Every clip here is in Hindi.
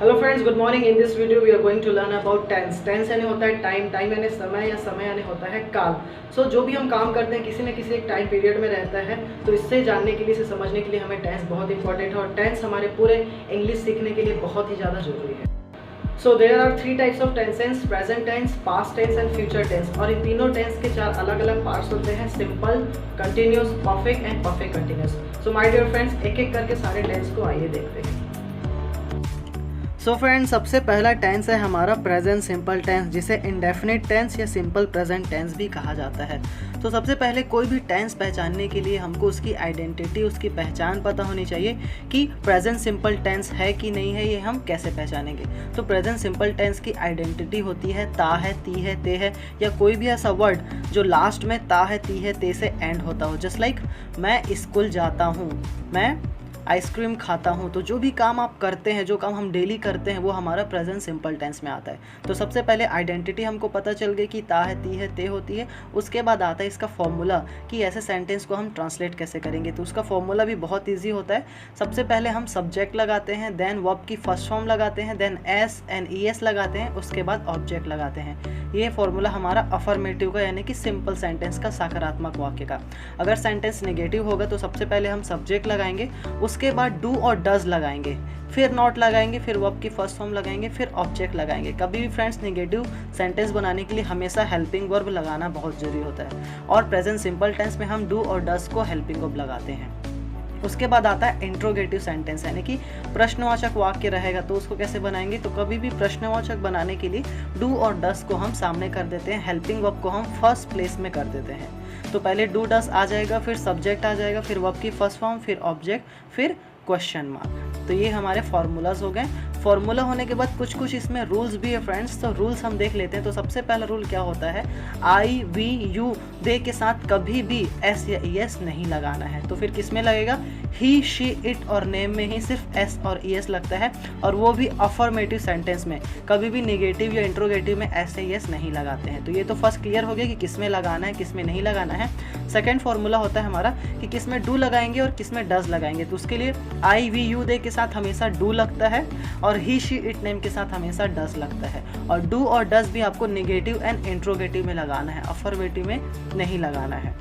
Hello friends, good morning. In this video we are going to learn about tense. Tense यानी होता है टाइम, टाइम यानी समय, या समय यानी होता है काल। सो जो भी हम काम करते हैं किसी न किसी एक टाइम पीरियड में रहता है, तो इससे जानने के लिए, इसे समझने के लिए हमें टेंस बहुत इंपॉर्टेंट है, और टेंस हमारे पूरे इंग्लिश सीखने के लिए बहुत ही ज़्यादा जरूरी है। So there are 3 types of tenses: present tense, past tense and future tense. और इन तीनों टेंस के 4 अलग अलग पार्ट्स होते हैं: simple, continuous, perfect and perfect continuous. So my dear friends, एक एक करके सारे टेंस को आइए देखते हैं। सो फ्रेंड्स, सबसे पहला टेंस है हमारा प्रेजेंट सिंपल टेंस, जिसे इंडेफिनिट टेंस या सिंपल प्रेजेंट टेंस भी कहा जाता है। तो सबसे पहले कोई भी टेंस पहचानने के लिए हमको उसकी आइडेंटिटी, उसकी पहचान पता होनी चाहिए कि प्रेजेंट सिंपल टेंस है कि नहीं है। ये हम कैसे पहचानेंगे? तो प्रेजेंट सिंपल टेंस की आइडेंटिटी होती है ता है, ती है, ते है, या कोई भी ऐसा वर्ड जो लास्ट में ता है, ती है, ते से एंड होता हो। जस्ट लाइक मैं स्कूल जाता हूँ, मैं आइसक्रीम खाता हूँ। तो जो भी काम आप करते हैं, जो काम हम डेली करते हैं, वो हमारा प्रेजेंट सिंपल टेंस में आता है। तो सबसे पहले आइडेंटिटी हमको पता चल गई कि ता है, ती है, ते होती है। उसके बाद आता है इसका फॉर्मूला कि ऐसे सेंटेंस को हम ट्रांसलेट कैसे करेंगे। तो उसका फॉर्मूला भी बहुत ईजी होता है। सबसे पहले हम सब्जेक्ट लगाते हैं, देन वर्ब की फर्स्ट फॉर्म लगाते हैं, then S and E S लगाते हैं, उसके बाद ऑब्जेक्ट लगाते हैं। ये फॉर्मूला हमारा अफर्मेटिव का, यानी कि सिंपल सेंटेंस का, सकारात्मक वाक्य का। अगर सेंटेंस नेगेटिव होगा तो सबसे पहले हम सब्जेक्ट लगाएंगे, उसके बाद डू और डज लगाएंगे, फिर नॉट लगाएंगे, फिर वर्ब की फर्स्ट फॉर्म लगाएंगे, फिर ऑब्जेक्ट लगाएंगे। कभी भी फ्रेंड्स नेगेटिव सेंटेंस बनाने के लिए हमेशा हेल्पिंग वर्ब लगाना बहुत जरूरी होता है, और प्रेजेंट सिंपल टेंस में हम डू और डज को हेल्पिंग वर्ब लगाते हैं। उसके बाद आता है इंट्रोगेटिव सेंटेंस, यानी कि प्रश्नवाचक वाक्य रहेगा। तो उसको कैसे बनाएंगे? तो कभी भी प्रश्नवाचक बनाने के लिए डू और डस को हम सामने कर देते हैं, हेल्पिंग वर्ब को हम फर्स्ट प्लेस में कर देते हैं। तो पहले डू डस आ जाएगा, फिर सब्जेक्ट आ जाएगा, फिर वर्ब की फर्स्ट फॉर्म, फिर ऑब्जेक्ट, फिर क्वेश्चन मार्क। तो ये हमारे फॉर्मूलाज हो गए। फॉर्मूला होने के बाद कुछ कुछ इसमें रूल्स भी है फ्रेंड्स। तो रूल्स हम देख लेते हैं। तो सबसे पहला रूल क्या होता है? आई, वी, यू, दे के साथ कभी भी एस या ई एस नहीं लगाना है। तो फिर किस में लगेगा? ही, शी, इट और नेम में ही सिर्फ एस और ई एस लगता है, और वो भी अफर्मेटिव सेंटेंस में। कभी भी निगेटिव या इंट्रोगेटिव में एस या ई एस नहीं लगाते हैं। तो ये तो फर्स्ट क्लियर हो गया कि किस में लगाना है, किस में नहीं लगाना है। सेकेंड फॉर्मूला होता है हमारा कि किस में डू लगाएंगे और किस में डज लगाएंगे। तो उसके लिए आई, वी, यू, दे के साथ हमेशा डू लगता है, और ही, शी, इट, नेम के साथ हमेशा डज लगता है। और डू और डज भी आपको नेगेटिव एंड इंट्रोगेटिव में लगाना है, अफर्मेटिव में नहीं लगाना है।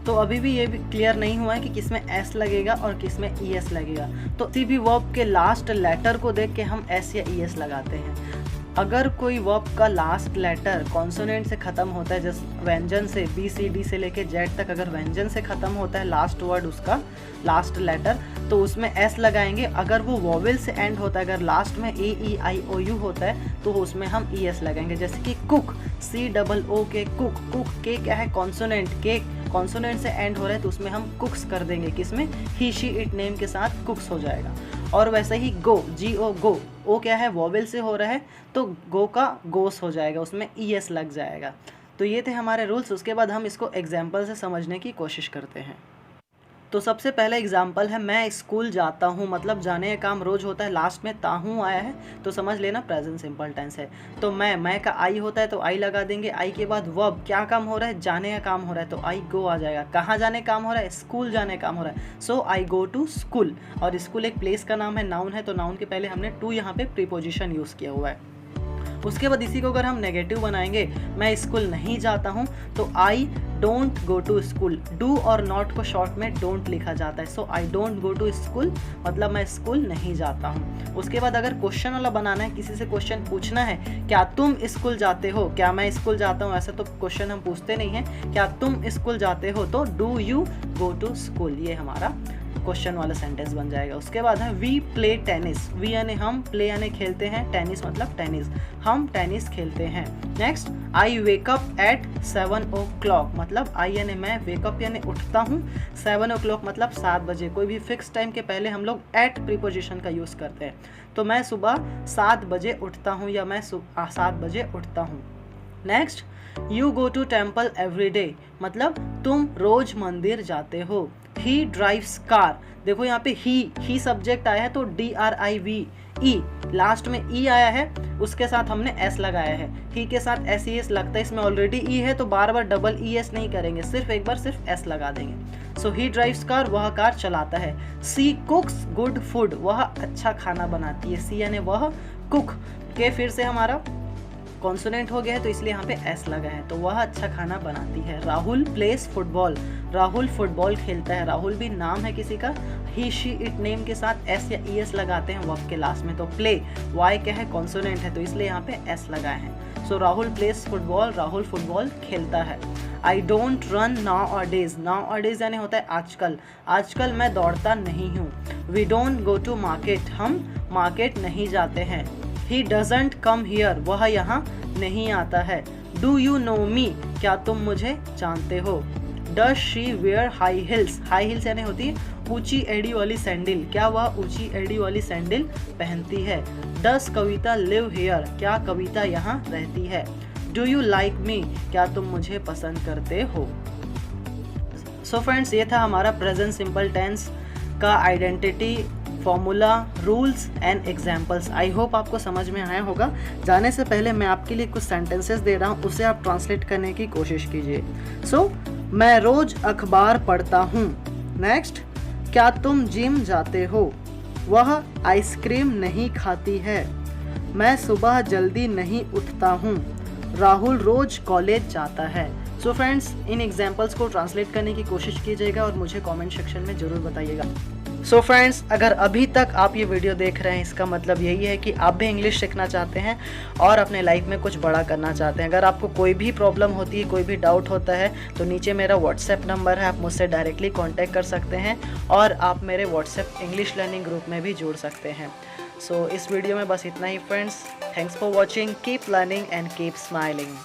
तो अभी भी ये भी क्लियर नहीं हुआ है कि किस में एस लगेगा और किस में ई एस लगेगा। तो किसी भी वर्ब के लास्ट लेटर को देख के हम एस या ई एस लगाते हैं। अगर कोई वर्ब का लास्ट लेटर कॉन्सोनेंट से ख़त्म होता है, जैसे व्यंजन से, बी सी डी से लेके जेड तक, अगर व्यंजन से ख़त्म होता है लास्ट वर्ड, उसका लास्ट लेटर, तो उसमें एस लगाएंगे। अगर वो वॉवेल से एंड होता है, अगर लास्ट में ए, ई, आई, ओ, यू होता है, तो उसमें हम ई एस लगाएंगे। जैसे कि कुक, सी डबल ओ के, कुक। कुक के क्या है? कॉन्सोनेंट। के कॉन्सोनेंट से एंड हो रहा है, तो उसमें हम कुक्स कर देंगे। किसमें? ही, शी, इट, नेम के साथ कुक्स हो जाएगा। और वैसे ही गो, जी ओ, गो। ओ क्या है? वॉवेल से हो रहा है, तो गो का गोस हो जाएगा, उसमें ई एस लग जाएगा। तो ये थे हमारे रूल्स। उसके बाद हम इसको एग्जाम्पल से समझने की कोशिश करते हैं। तो सबसे पहला एग्जाम्पल है, मैं स्कूल जाता हूँ। मतलब जाने का काम रोज होता है, लास्ट में ताहूँ आया है, तो समझ लेना प्रेजेंट सिंपल टेंस है। तो मैं का आई होता है, तो आई लगा देंगे। आई के बाद वर्ब, क्या काम हो रहा है? जाने का काम हो रहा है, तो आई गो आ जाएगा। कहाँ जाने का काम हो रहा है? स्कूल जाने का काम हो रहा है, so I go to school. और स्कूल एक प्लेस का नाम है, नाउन है, तो नाउन के पहले हमने टू यहाँ पे प्रीपोजिशन यूज़ किया हुआ है। उसके बाद इसी को अगर हम नेगेटिव बनाएंगे, मैं स्कूल नहीं जाता हूँ, तो I don't go to school. Do और नॉट को शॉर्ट में डोंट लिखा जाता है, so I don't go to school, मतलब मैं स्कूल नहीं जाता हूँ। उसके बाद अगर क्वेश्चन वाला बनाना है, किसी से क्वेश्चन पूछना है, क्या तुम स्कूल जाते हो? क्या मैं स्कूल जाता हूँ? ऐसा तो क्वेश्चन हम पूछते नहीं हैं। क्या तुम स्कूल जाते हो? तो do you go to school, ये हमारा क्वेश्चन वाला सेंटेंस बन जाएगा। उसके बाद है वी प्ले टेनिस। वी यानी हम, प्ले यानी खेलते हैं, टेनिस मतलब टेनिस, हम टेनिस खेलते हैं। Next, I wake up at 7 o'clock। मतलब आई यानी मैं, वेकअप यानी उठता हूँ, 7 o'clock मतलब 7 बजे। कोई भी फिक्स टाइम के पहले हम लोग एट प्रीपोजिशन का यूज़ करते हैं। तो मैं सुबह 7 बजे उठता हूँ, या मैं 7 बजे उठता हूँ। Next, you go to temple every day. मतलब तुम रोज मंदिर जाते हो। He drives car. देखो यहाँ पे ही सब्जेक्ट आया है, तो DRIVE, लास्ट में ई आया है, उसके साथ हमने एस लगाया है। ही के साथ एस ई एस लगता है, इसमें ऑलरेडी ई है, तो बार बार डबल ई एस नहीं करेंगे, सिर्फ एक बार सिर्फ एस लगा देंगे। सो ही ड्राइव्स कार, वह कार चलाता है। सी कुक्स गुड फूड, वह अच्छा खाना बनाती है। सी यानी वह, कुक के फिर से हमारा कॉन्सोनेंट हो गया है तो इसलिए यहाँ पे एस लगा है, तो वह अच्छा खाना बनाती है। Rahul plays football, Rahul football खेलता है। राहुल भी नाम है किसी का, ही शी इट नेम के साथ एस या ई एस लगाते हैं वर्ब के लास्ट में। तो प्ले, वाई क्या है, कॉन्सोनेंट है, तो इसलिए यहाँ पे एस लगाए हैं। So Rahul plays football, Rahul football खेलता है। I don't run nowadays, nowadays यानी होता है आजकल, आजकल मैं दौड़ता नहीं हूँ। We don't go to market, हम मार्केट नहीं जाते हैं। ही डजेंट कम हियर, वह यहाँ नहीं आता है। डू यू नो मी, क्या तुम मुझे जानते हो। Does she where high heels, high heels यानी होती है ऊंची एड़ी वाली सैंडल, क्या वह ऊंची एड़ी वाली सैंडल पहनती है। डज कविता लिव हियर, क्या कविता यहाँ रहती है। डू यू लाइक मी, क्या तुम मुझे पसंद करते हो। सो फ्रेंड्स, ये था हमारा प्रेजेंट सिंपल टेंस का identity, formula, rules and examples. I hope आपको समझ में आया होगा। जाने से पहले मैं आपके लिए कुछ सेंटेंसेस दे रहा हूँ, उसे आप ट्रांसलेट करने की कोशिश कीजिए। सो मैं रोज अखबार पढ़ता हूँ। नेक्स्ट, क्या तुम जिम जाते हो। वह आइसक्रीम नहीं खाती है। मैं सुबह जल्दी नहीं उठता हूँ। राहुल रोज कॉलेज जाता है। सो फ्रेंड्स, इन एग्जाम्पल्स को ट्रांसलेट करने की कोशिश कीजिएगा और मुझे कमेंट सेक्शन में ज़रूर बताइएगा। सो फ्रेंड्स, अगर अभी तक आप ये वीडियो देख रहे हैं, इसका मतलब यही है कि आप भी इंग्लिश सीखना चाहते हैं और अपने लाइफ में कुछ बड़ा करना चाहते हैं। अगर आपको कोई भी प्रॉब्लम होती है, कोई भी डाउट होता है, तो नीचे मेरा व्हाट्सएप नंबर है, आप मुझसे डायरेक्टली कांटेक्ट कर सकते हैं और आप मेरे व्हाट्सएप इंग्लिश लर्निंग ग्रुप में भी जुड़ सकते हैं। सो इस वीडियो में बस इतना ही friends. Thanks for watching, keep learning and keep smiling.